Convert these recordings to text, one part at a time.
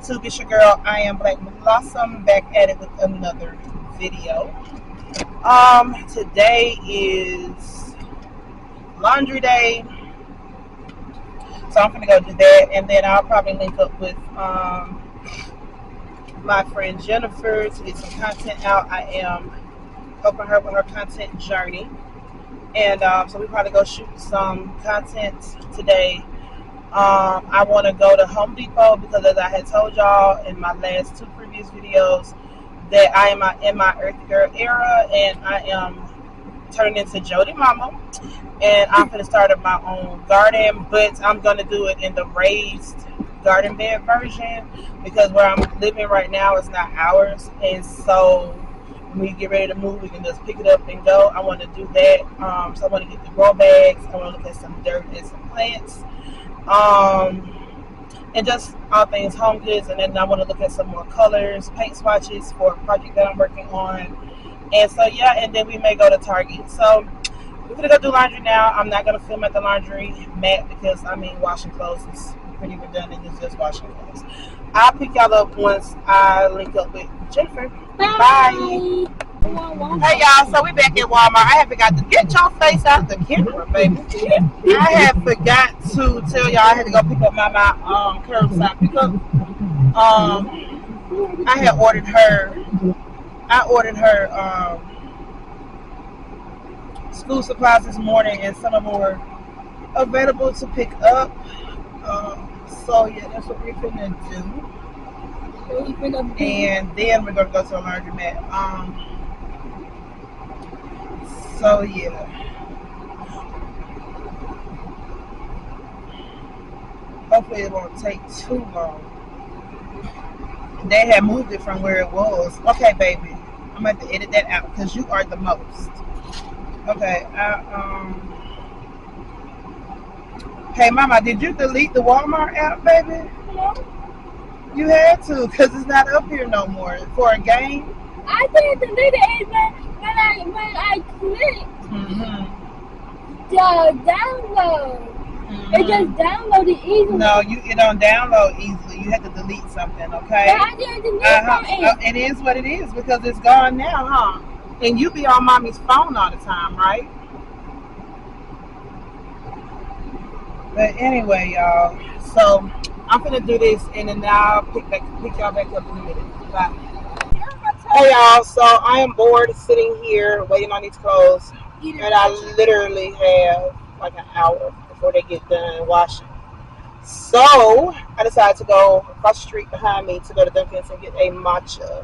YouTube? It's your girl, I am Black Blossom, back at it with another video. Today is laundry day, so I'm gonna go do that, and then I'll probably link up with my friend Jennifer to get some content out. I am helping her with her content journey, and so we probably go shoot some content today. I want to go to Home Depot because, as I had told y'all in my last two previous videos, that I am in my Earth Girl era, and I am turning into Jody Mama, and I'm going to start up my own garden, but I'm going to do it in the raised garden bed version because where I'm living right now is not ours, and so when we get ready to move, we can just pick it up and go. I want to do that. So I want to get the grow bags. I want to look at some dirt and some plants. And just all things home goods, and then I want to look at some more colors, paint swatches for a project that I'm working on. And so yeah, and then we may go to Target. So we're gonna go do laundry now. I'm not gonna film at the laundry mat because washing clothes is pretty redundant. It's just washing clothes. I'll pick y'all up once I link up with Jennifer. Bye. Hey y'all, so we back at Walmart. I had forgot to get your face out the camera, baby. I had forgot to tell y'all I had to go pick up my curbside pickup. I ordered her school supplies this morning, and some of them were available to pick up. So yeah, that's what we're gonna do. And then we're gonna go to the laundromat. So yeah. Hopefully it won't take too long. They had moved it from where it was. Okay, baby. I'm going to have to edit that out because you are the most. Okay. Hey, Mama, did you delete the Walmart app, baby? No. You had to because it's not up here no more for a game. I didn't delete it when I clicked the download. It just downloaded easily. No, it don't download easily. You have to delete something, okay? But I didn't delete something. It is what it is because it's gone now, huh? And you be on Mommy's phone all the time, right? But anyway, y'all. So I'm gonna do this, and then I'll pick y'all back up in a minute. Bye. Hey y'all. So I am bored sitting here waiting on these clothes, and I literally have like an hour before they get done washing. So I decided to go across the street behind me to go to Dunkin's and get a matcha.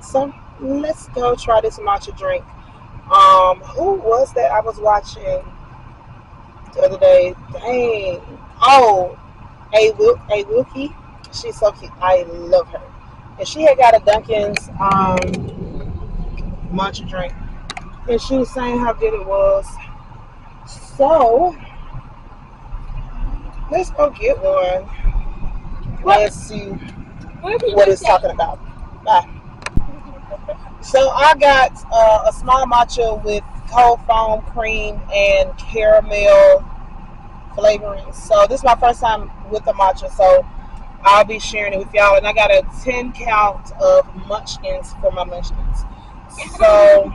So let's go try this matcha drink. Who was that I was watching the other day? Dang. Oh, A Wilkie. She's so cute. I love her. And she had got a Dunkin's matcha drink, and she was saying how good it was. So let's go get one. Let's see what it's talking about. Bye. So I got a small matcha with cold foam cream and caramel flavoring. So this is my first time with the matcha, so I'll be sharing it with y'all. And I got a 10 count of munchkins for my munchkins. So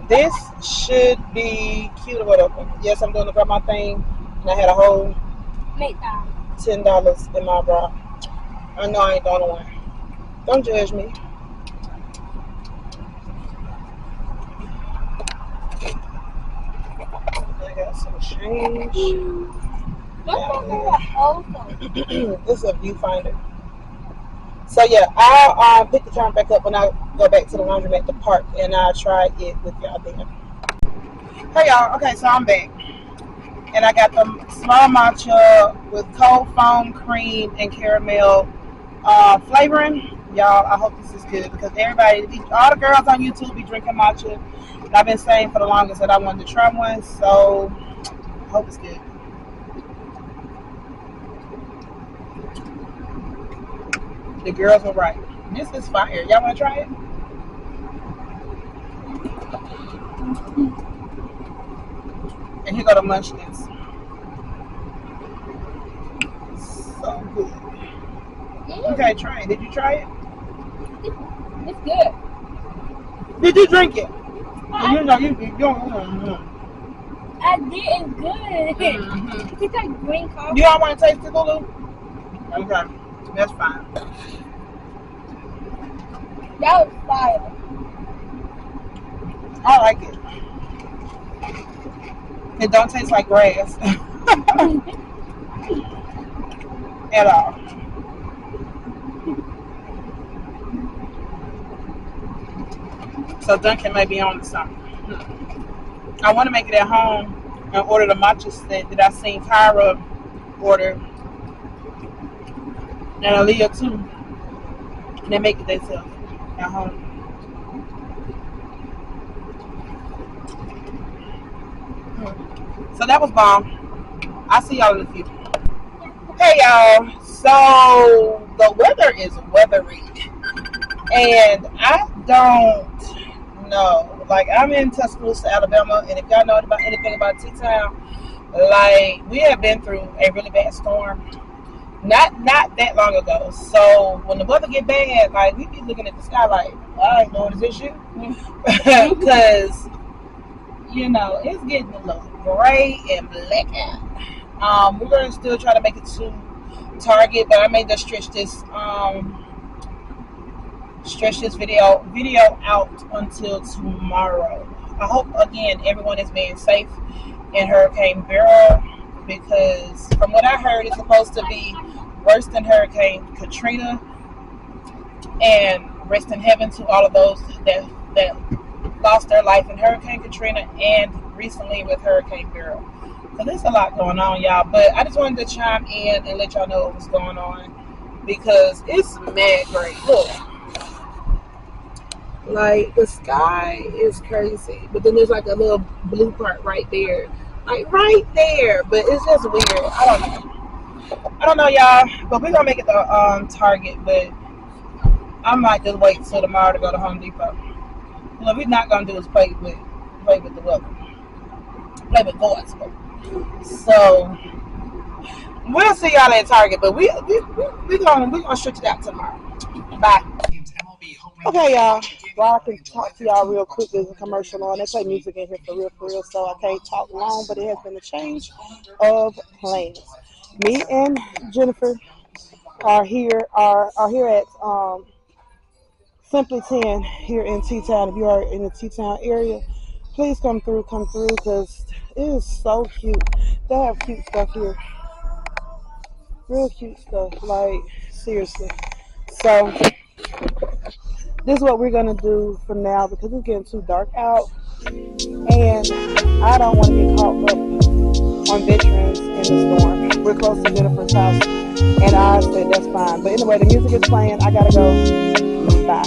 this should be cute or whatever. Yes, I'm doing the grandma thing, and I had a whole $10 in my bra. I know I ain't the only one. Don't judge me. I got some change. This is a viewfinder. So yeah, I'll pick the time back up when I go back to the laundromat at the park, and I'll try it with y'all then. Hey y'all, okay, so I'm back. And I got the small matcha with cold foam cream and caramel flavoring. Y'all, I hope this is good because all the girls on YouTube be drinking matcha. And I've been saying for the longest that I wanted to try one, so I hope it's good. The girls were right. This is fire. Y'all want to try it? And here go the munchkins. So good. Okay, try it. Did you try it? It's good. Did you drink it? I, You know, you don't. I did. It's good. Mm-hmm. It's like green coffee. You don't want to taste it, Lulu? Okay, that's fine. That was fire. I like it. It don't taste like grass at all. So Duncan may be on to something. I want to make it at home and order the matcha set that I seen Kyra order and Aaliyah too. And they make it themselves at home. So that was bomb. I'll see y'all in the future. Hey y'all. So the weather is weathery. And I don't know. Like I'm in Tuscaloosa, Alabama, and if y'all know about anything about T-Town, like we have been through a really bad storm. Not that long ago. So when the weather get bad, like we be looking at the sky like, all right, Lord, is this you? Because you know it's getting a little gray and black out. We're gonna still try to make it to Target, but I may just stretch this video out until tomorrow. I hope again everyone is being safe in Hurricane Beryl, because from what I heard it's supposed to be worse than Hurricane Katrina, and rest in heaven to all of those that lost their life in Hurricane Katrina and recently with Hurricane Beryl. So there's a lot going on, y'all, but I just wanted to chime in and let y'all know what was going on because it's mad great. Look, like the sky is crazy, but then there's like a little blue part right there, like right there. But it's just weird. I don't know, y'all. But we're gonna make it to Target. But I might just wait till tomorrow to go to Home Depot. What we're not gonna do is play with the weather, play with God's weather. So we'll see y'all at Target. But we gonna stretch it out tomorrow. Bye. Okay, y'all. Well, I can talk to y'all real quick. There's a commercial on. They play music in here for real, so I can't talk long, but it has been a change of plans. Me and Jennifer are here at Simply 10 here in T-Town. If you are in the T-Town area, please come through because it is so cute. They have cute stuff here. Real cute stuff. Like, seriously. So this is what we're gonna do for now because it's getting too dark out, and I don't want to get caught up on veterans in the storm. We're close to Jennifer's house, and I said that's fine. But anyway, the music is playing. I gotta go. Bye.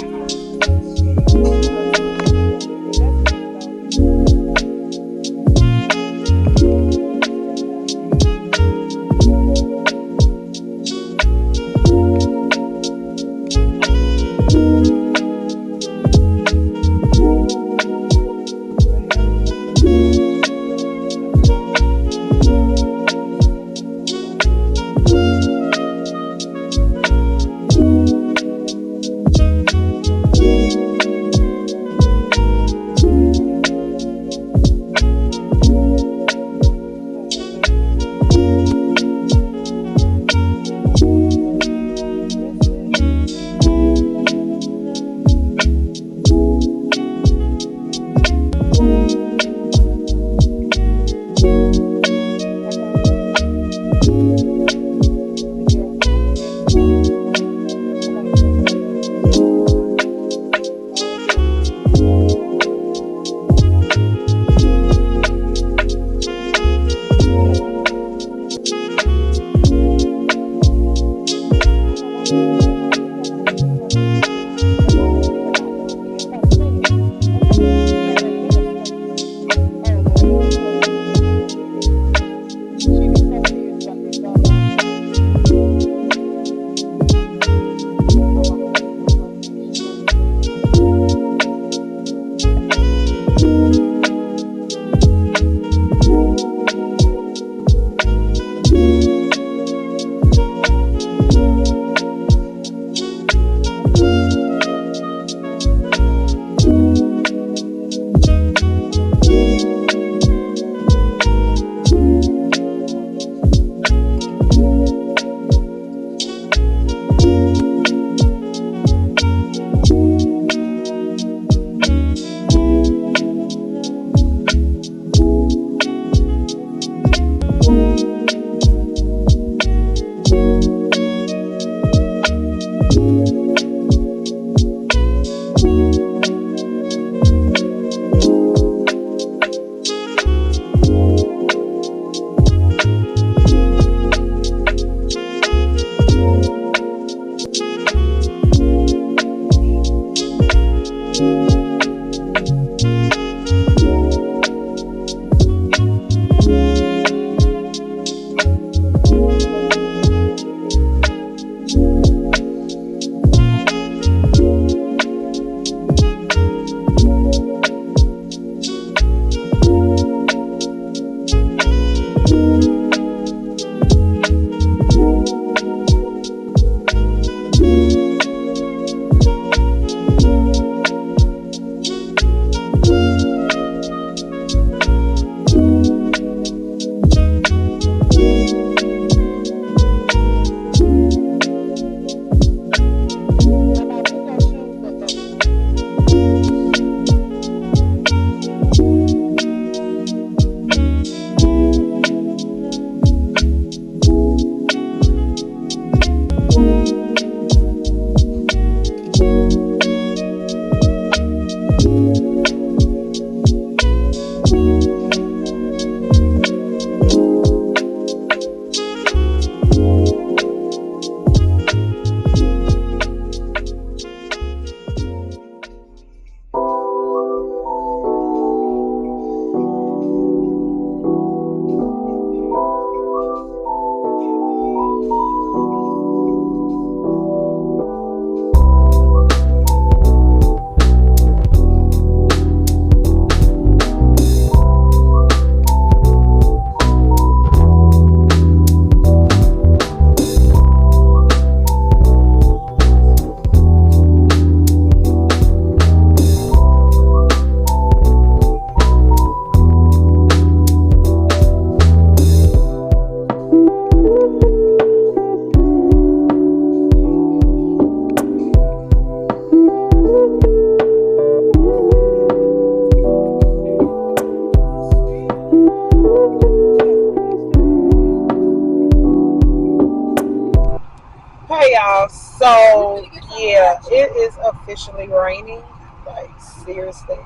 So yeah, it is officially raining, like seriously.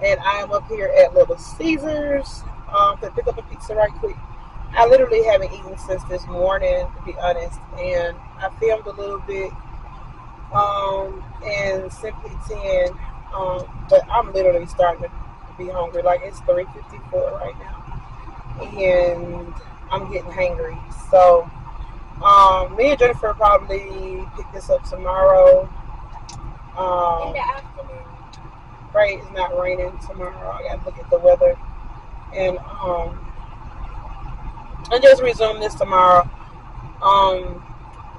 And I am up here at Little Caesars to pick up a pizza right quick. I literally haven't eaten since this morning, to be honest, and I filmed a little bit and Simply 10, but I'm literally starting to be hungry. Like it's 3:54 right now, and I'm getting hangry. So me and Jennifer probably pick this up tomorrow. In Um, the afternoon. Right, it's not raining tomorrow. I gotta look at the weather and just resume this tomorrow. Um,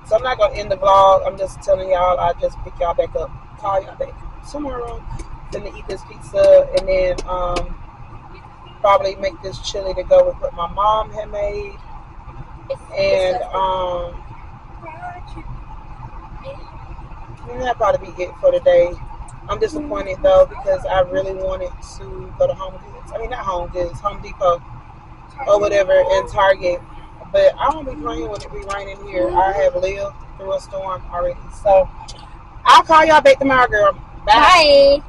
so I'm not gonna end the vlog. I'm just telling y'all I just pick y'all back up, call y'all back tomorrow. Then to eat this pizza and then probably make this chili to go with what my mom had made. And that'll probably be it for today. I'm disappointed though because I really wanted to go to Home Goods. I mean, not Home Goods, Home Depot or whatever, and Target. But I don't be playing when it be raining here. I have lived through a storm already. So I'll call y'all back tomorrow, girl. Bye. Bye.